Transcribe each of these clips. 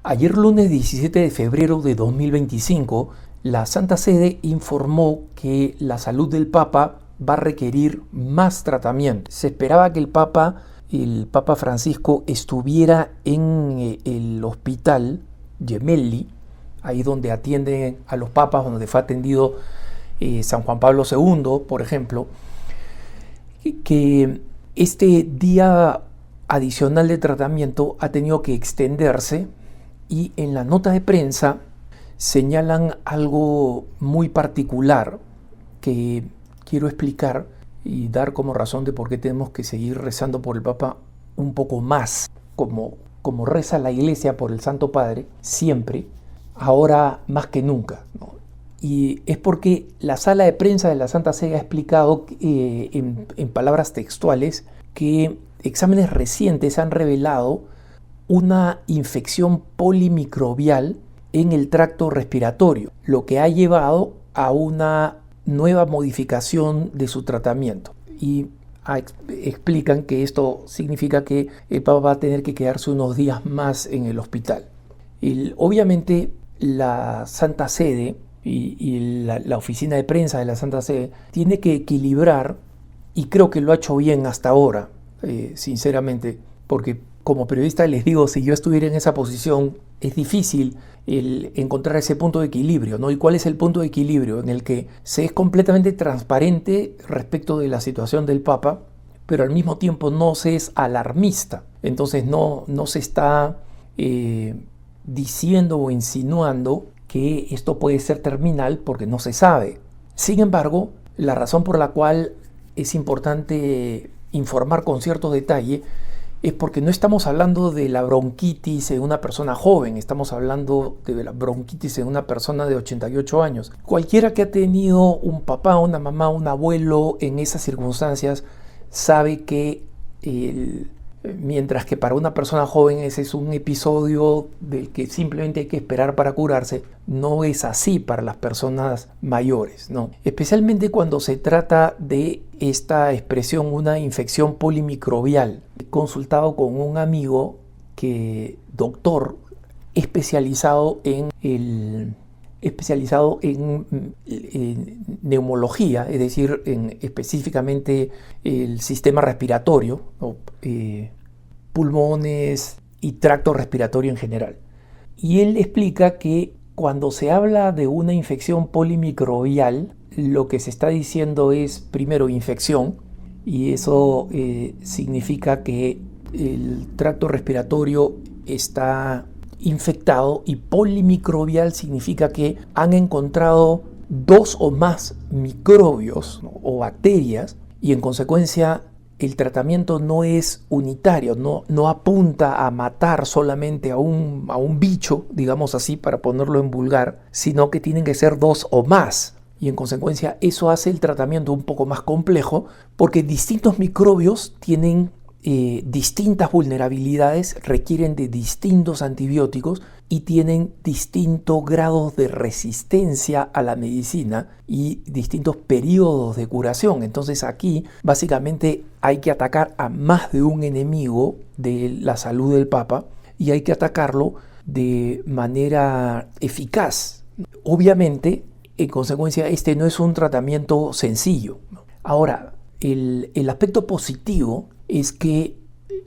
Ayer lunes 17 de febrero de 2025, la Santa Sede informó que la salud del Papa va a requerir más tratamiento. Se esperaba que el Papa Francisco, estuviera en el hospital Gemelli, ahí donde atienden a los papas, donde fue atendido San Juan Pablo II, por ejemplo, que este día adicional de tratamiento ha tenido que extenderse. Y en la nota de prensa señalan algo muy particular que quiero explicar y dar como razón de por qué tenemos que seguir rezando por el Papa un poco más, como reza la Iglesia por el Santo Padre, siempre, ahora más que nunca, ¿no? Y es porque la sala de prensa de la Santa Sede ha explicado en palabras textuales que exámenes recientes han revelado una infección polimicrobial en el tracto respiratorio, lo que ha llevado a una nueva modificación de su tratamiento. Y explican que esto significa que el Papa va a tener que quedarse unos días más en el hospital. Obviamente la Santa Sede y la oficina de prensa de la Santa Sede tiene que equilibrar, y creo que lo ha hecho bien hasta ahora, sinceramente, porque como periodista les digo, si yo estuviera en esa posición, es difícil encontrar ese punto de equilibrio, ¿no? ¿Y cuál es el punto de equilibrio? En el que se es completamente transparente respecto de la situación del Papa, pero al mismo tiempo no se es alarmista. Entonces no se está diciendo o insinuando que esto puede ser terminal porque no se sabe. Sin embargo, la razón por la cual es importante informar con cierto detalle es porque no estamos hablando de la bronquitis en una persona joven, estamos hablando de la bronquitis en una persona de 88 años. Cualquiera que ha tenido un papá, una mamá, un abuelo en esas circunstancias sabe que mientras que para una persona joven ese es un episodio del que simplemente hay que esperar para curarse, no es así para las personas mayores, ¿no? Especialmente cuando se trata de esta expresión, una infección polimicrobial. He consultado con un amigo doctor especializado en neumología, es decir, específicamente el sistema respiratorio, ¿no? Pulmones y tracto respiratorio en general. Y él explica que cuando se habla de una infección polimicrobial, lo que se está diciendo es primero infección, y eso significa que el tracto respiratorio está infectado, y polimicrobial significa que han encontrado dos o más microbios, ¿no? o bacterias, y en consecuencia el tratamiento no es unitario, no apunta a matar solamente a un bicho, digamos así, para ponerlo en vulgar, sino que tienen que ser dos o más. Y en consecuencia eso hace el tratamiento un poco más complejo, porque distintos microbios tienen distintas vulnerabilidades, requieren de distintos antibióticos y tienen distintos grados de resistencia a la medicina y distintos periodos de curación. Entonces aquí básicamente hay que atacar a más de un enemigo de la salud del Papa, y hay que atacarlo de manera eficaz. Obviamente, en consecuencia, este no es un tratamiento sencillo. Ahora, el aspecto positivo es que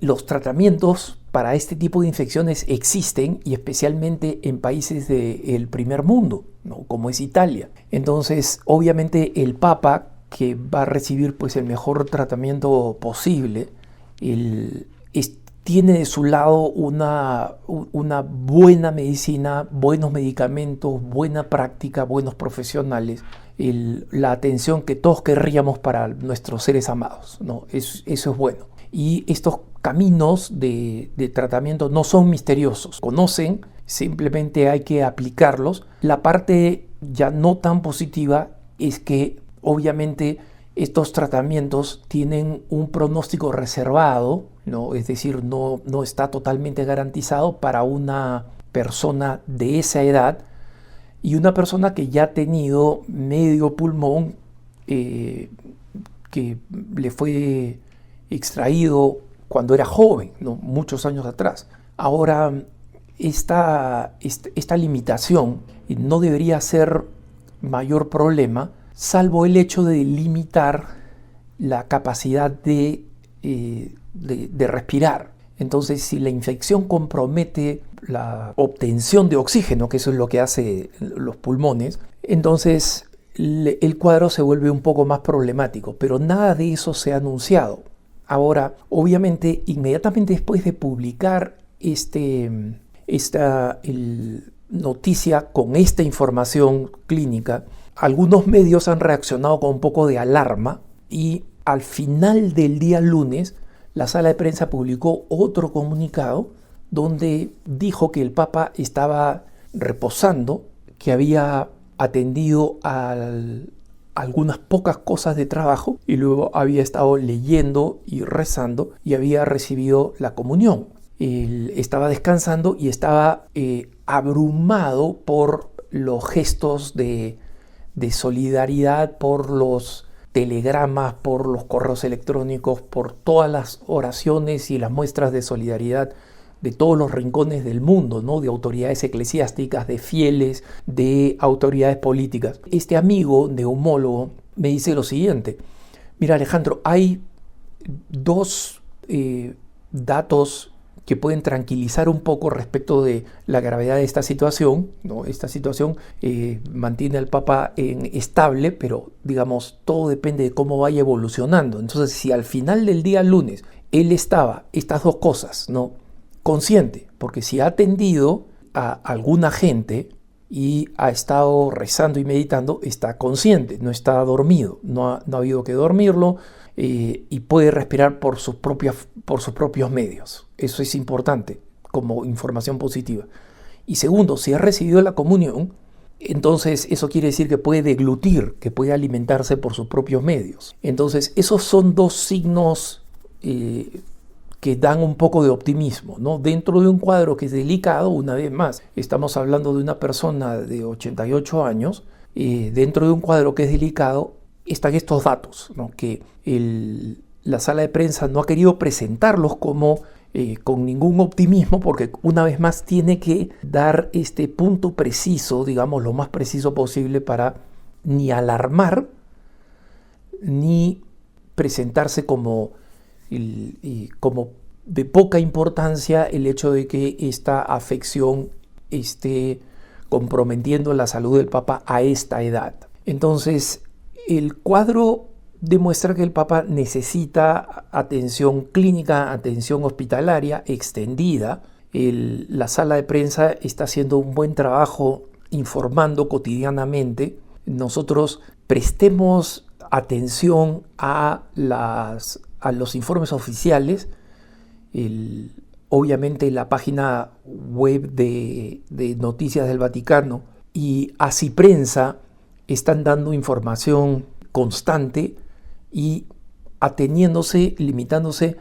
los tratamientos para este tipo de infecciones existen, y especialmente en países del primer mundo, ¿no? como es Italia. Entonces, obviamente el Papa, que va a recibir pues el mejor tratamiento posible, tiene de su lado una buena medicina, buenos medicamentos, buena práctica, buenos profesionales, la atención que todos querríamos para nuestros seres amados, ¿no? Eso es bueno. Y estos caminos de tratamiento no son misteriosos, conocen, simplemente hay que aplicarlos. La parte ya no tan positiva es que obviamente estos tratamientos tienen un pronóstico reservado, ¿no? Es decir, no está totalmente garantizado para una persona de esa edad, y una persona que ya ha tenido medio pulmón que le fue extraído cuando era joven, ¿no? muchos años atrás. Ahora, esta limitación no debería ser mayor problema, salvo el hecho de limitar la capacidad de respirar. Entonces, si la infección compromete la obtención de oxígeno, que eso es lo que hace los pulmones, entonces el cuadro se vuelve un poco más problemático, pero nada de eso se ha anunciado. Ahora, obviamente, inmediatamente después de publicar esta noticia con esta información clínica, algunos medios han reaccionado con un poco de alarma y al final del día lunes la sala de prensa publicó otro comunicado donde dijo que el Papa estaba reposando, que había atendido a algunas pocas cosas de trabajo y luego había estado leyendo y rezando y había recibido la comunión. Él estaba descansando y estaba abrumado por los gestos de solidaridad, por los telegramas, por los correos electrónicos, por todas las oraciones y las muestras de solidaridad de todos los rincones del mundo, ¿no? De autoridades eclesiásticas, de fieles, de autoridades políticas. Este amigo neumólogo me dice lo siguiente: mira, Alejandro, hay dos datos que pueden tranquilizar un poco respecto de la gravedad de esta situación, ¿no? Esta situación mantiene al Papa estable, pero digamos, todo depende de cómo vaya evolucionando. Entonces, si al final del día lunes él estaba, estas dos cosas, ¿no?, consciente, porque si ha atendido a alguna gente y ha estado rezando y meditando, está consciente, no está dormido, no ha habido que dormirlo, y puede respirar por sus propios medios. Eso es importante como información positiva. Y segundo, si ha recibido la comunión, entonces eso quiere decir que puede deglutir, que puede alimentarse por sus propios medios. Entonces esos son dos signos que dan un poco de optimismo, ¿no? Dentro de un cuadro que es delicado, una vez más, estamos hablando de una persona de 88 años, dentro de un cuadro que es delicado, están estos datos, ¿no? Que la sala de prensa no ha querido presentarlos como con ningún optimismo, porque una vez más tiene que dar este punto preciso, digamos lo más preciso posible, para ni alarmar ni presentarse como de poca importancia el hecho de que esta afección esté comprometiendo la salud del Papa a esta edad. Entonces, el cuadro demuestra que el Papa necesita atención clínica, atención hospitalaria extendida. La sala de prensa está haciendo un buen trabajo informando cotidianamente. Nosotros prestemos atención a los informes oficiales. Obviamente la página web de Noticias del Vaticano y Así Prensa están dando información constante y limitándose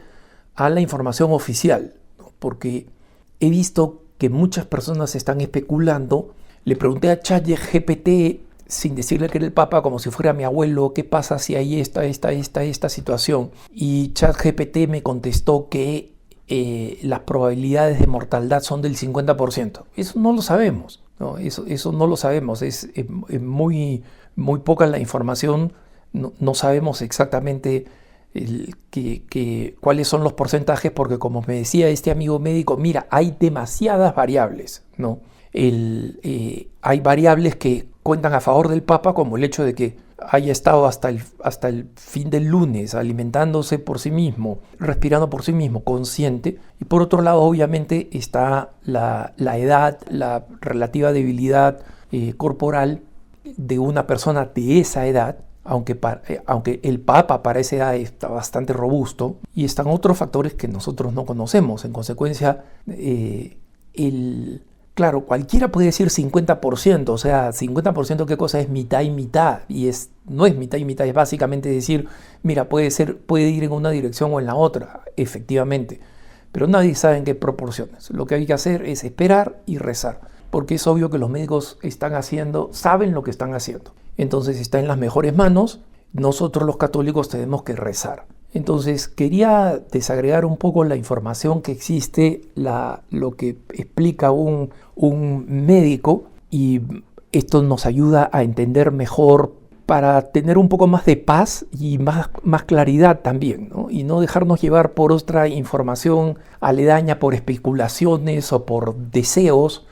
a la información oficial, ¿no? Porque he visto que muchas personas están especulando. Le pregunté a ChatGPT, sin decirle que era el Papa, como si fuera mi abuelo, ¿qué pasa si hay esta situación? Y ChatGPT me contestó que las probabilidades de mortalidad son del 50%. Eso no lo sabemos, ¿no? Eso no lo sabemos. Es muy poca la información. No sabemos exactamente cuáles son los porcentajes, porque como me decía este amigo médico, mira, hay demasiadas variables, ¿no? Hay variables que cuentan a favor del Papa, como el hecho de que haya estado hasta el fin del lunes alimentándose por sí mismo, respirando por sí mismo, consciente. Y por otro lado, obviamente, está la edad, la relativa debilidad corporal de una persona de esa edad, aunque el Papa para esa edad está bastante robusto, y están otros factores que nosotros no conocemos. En consecuencia, claro, cualquiera puede decir 50%, o sea, 50% qué cosa es mitad y mitad, y no es mitad y mitad, es básicamente decir, mira, puede ir en una dirección o en la otra, efectivamente, pero nadie sabe en qué proporciones. Lo que hay que hacer es esperar y rezar, porque es obvio que los médicos saben lo que están haciendo. Entonces está en las mejores manos. Nosotros los católicos tenemos que rezar. Entonces quería desagregar un poco la información que existe, lo que explica un médico, y esto nos ayuda a entender mejor para tener un poco más de paz y más claridad también, ¿no? Y no dejarnos llevar por otra información aledaña, por especulaciones o por deseos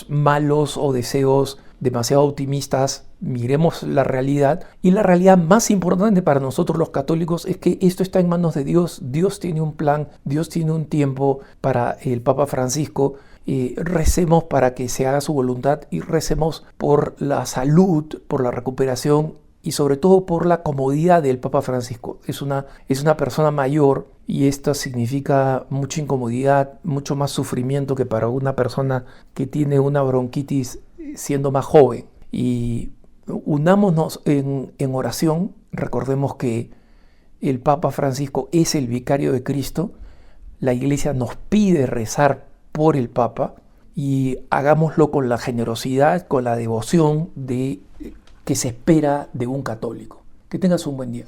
malos o deseos demasiado optimistas. Miremos la realidad, y la realidad más importante para nosotros los católicos es que esto está en manos de Dios. Dios tiene un plan, Dios tiene un tiempo para el Papa Francisco. Recemos para que se haga su voluntad y recemos por la salud, por la recuperación y sobre todo por la comodidad del Papa Francisco. Es una persona mayor, y esto significa mucha incomodidad, mucho más sufrimiento que para una persona que tiene una bronquitis siendo más joven. Y unámonos en oración. Recordemos que el Papa Francisco es el vicario de Cristo. La Iglesia nos pide rezar por el Papa, y hagámoslo con la generosidad, con la devoción que se espera de un católico. Que tengas un buen día.